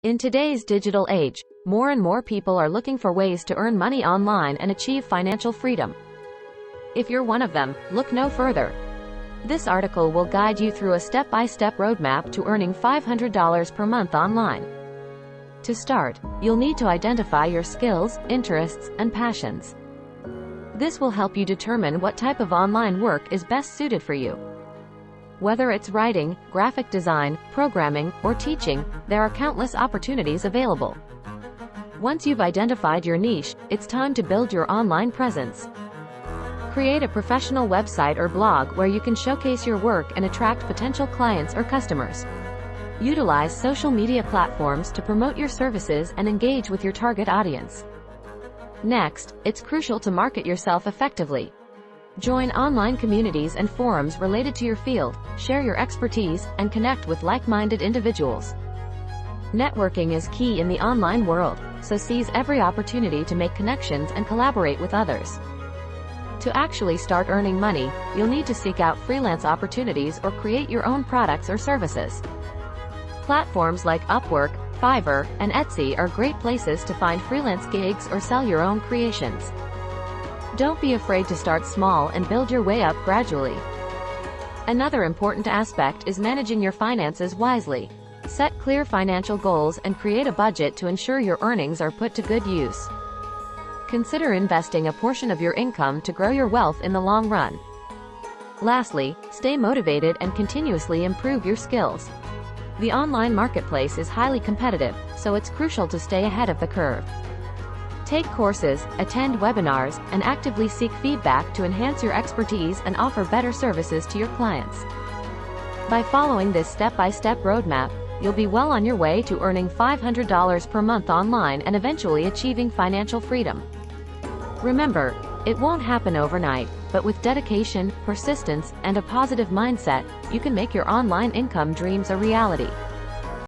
In today's digital age, more and more people are looking for ways to earn money online and achieve financial freedom. If you're one of them, look no further. This article will guide you through a step-by-step roadmap to earning $500 per month online. To start, you'll need to identify your skills, interests, and passions. This will help you determine what type of online work is best suited for you. Whether it's writing, graphic design, programming, or teaching, there are countless opportunities available. Once you've identified your niche, it's time to build your online presence. Create a professional website or blog where you can showcase your work and attract potential clients or customers. Utilize social media platforms to promote your services and engage with your target audience. Next, it's crucial to market yourself effectively. Join online communities and forums related to your field, share your expertise, and connect with like-minded individuals. Networking is key in the online world, so seize every opportunity to make connections and collaborate with others. To actually start earning money, you'll need to seek out freelance opportunities or create your own products or services. Platforms like Upwork, Fiverr, and Etsy are great places to find freelance gigs or sell your own creations. Don't be afraid to start small and build your way up gradually. Another important aspect is managing your finances wisely. Set clear financial goals and create a budget to ensure your earnings are put to good use. Consider investing a portion of your income to grow your wealth in the long run. Lastly, stay motivated and continuously improve your skills. The online marketplace is highly competitive, so it's crucial to stay ahead of the curve. Take courses, attend webinars, and actively seek feedback to enhance your expertise and offer better services to your clients. By following this step-by-step roadmap, you'll be well on your way to earning $500 per month online and eventually achieving financial freedom. Remember, it won't happen overnight, but with dedication, persistence, and a positive mindset, you can make your online income dreams a reality.